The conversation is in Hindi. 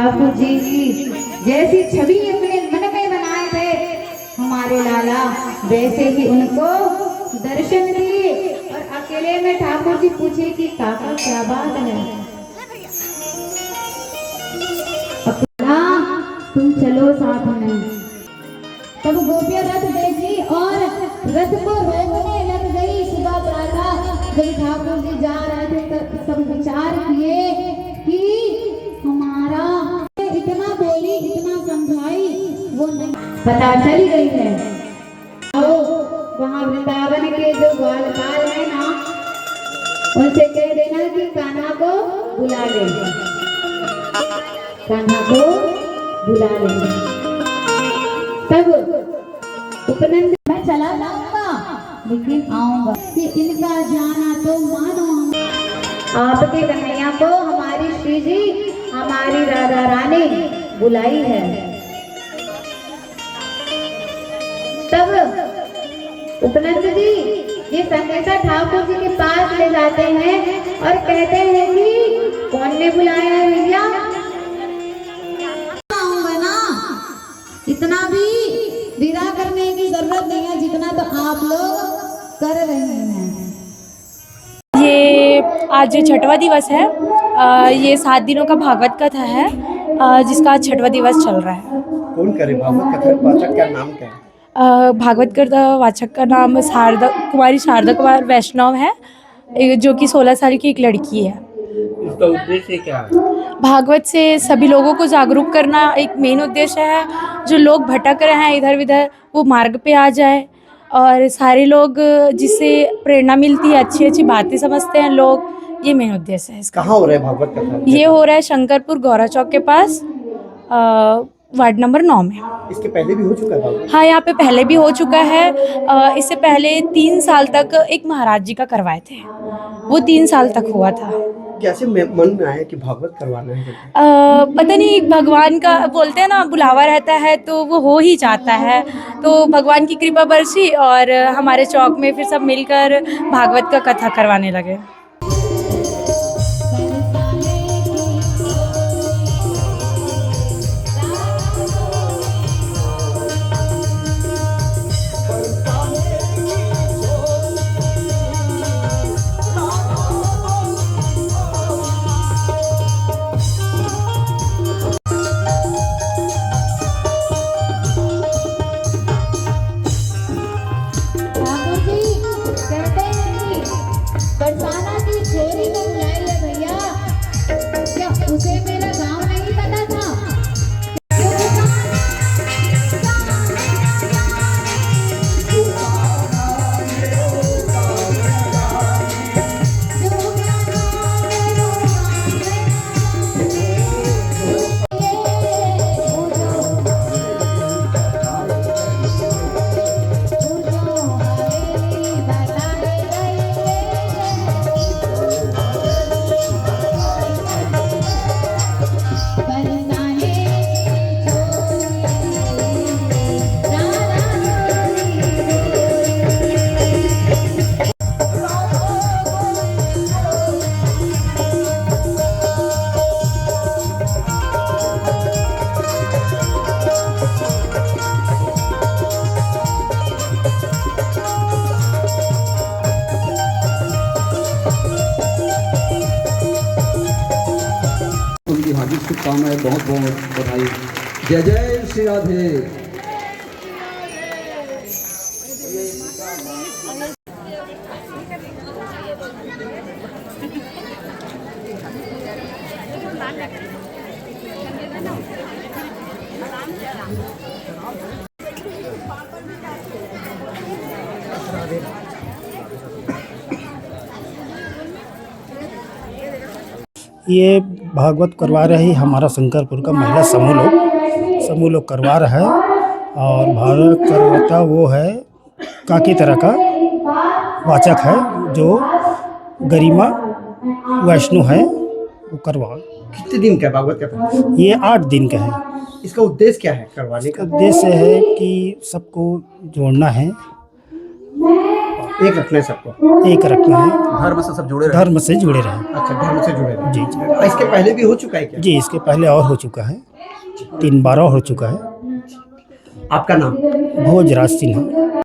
ठाकुर जी की जैसी छवि अपने मन में बनाए थे हमारे लाला, वैसे ही उनको दर्शन दिए। और अकेले में ठाकुर जी पूछे कि काका क्या बात है? अपना तुम चलो साथ में। तब गोपियां रथ देखी और रथ को रोकने लग गई। सुबह प्रातः जब ठाकुर जी जा रहे थे तब सब विचार किए कि हमारा इतना बोली इतना समझाई वो नहीं पता चल गई है। आओ वहाँ वृंदावन के जो ग्वालपाल है ना, उनसे कह देना कि कान्हा को बुला ले, कान्हा को बुला ले। तब उपनंद मैं चला जाऊंगा लेकिन आऊंगा कि इनका जाना तो मानो। आपके कन्हैया को हमारी श्री जी हमारी राधा रानी बुलाई है। तब उपनंद जी ये संदेशा ठाकुर जी के पास ले जाते हैं और कहते हैं कि कौन ने बुलाया है भैया? इतना भी विदा करने की जरूरत नहीं है जितना तो आप लोग कर रहे हैं। ये आज 6वां दिवस है। ये 7 दिनों का भागवत कथा है, जिसका 6वां दिवस चल रहा है। कौन करे भागवत कथा? वाचक का नाम क्या है? भागवत कथा वाचक का नाम कुमारी शारदा कुमार वैष्णव है, जो कि 16 साल की एक लड़की है। इसका उद्देश्य क्या है? भागवत से सभी लोगों को जागरूक करना एक मेन उद्देश्य है। जो लोग भटक रहे हैं इधर उधर वो मार्ग पे आ जाए और सारे लोग जिससे प्रेरणा मिलती है, अच्छी अच्छी बातें समझते हैं लोग, ये मेन उद्देश्य है इसका। कहाँ हो रहा है भागवत कथा? ये हो रहा है शंकरपुर गौरा चौक के पास, वार्ड नंबर 9 में। इसके पहले भी हो चुका है भागवत? हाँ, यहाँ पे पहले भी हो चुका है। इससे पहले 3 साल तक एक महाराज जी का करवाए थे, वो 3 साल तक हुआ था। कैसे मन में आया कि भागवत करवाना है? पता नहीं, भगवान का बोलते हैं ना, बुलावा रहता है तो वो हो ही जाता है। तो भगवान की कृपा बरसी और हमारे चौक में फिर सब मिलकर भागवत का कथा करवाने लगे। बरसाना की चोरी को बुलाई है भैया, क्या उसे मेरा गांव नहीं पता था? उनकी हार्दिक शुभकामनाएं, बहुत बहुत बधाई। जय जय श्री राधे। ये भागवत करवा रही हमारा शंकरपुर का महिला समूह लोग करवा रहा है। और भागवत करवाता वो है काकी तरह का वाचक है, जो गरिमा वैष्णो है, वो करवा। कितने दिन का भागवत कथा? ये 8 दिन का है। इसका उद्देश्य क्या है करवाने का? उद्देश्य है कि सबको जोड़ना है। एक रखना है सबको। एक रखना है, धर्म से सब जुड़े रहे। धर्म से जुड़े रहें। अच्छा, धर्म से जुड़े रहे। जी जी इसके पहले भी हो चुका है क्या? जी, इसके पहले और हो चुका है, 3 बार और हो चुका है। आपका नाम? भोजराज सिन्हा।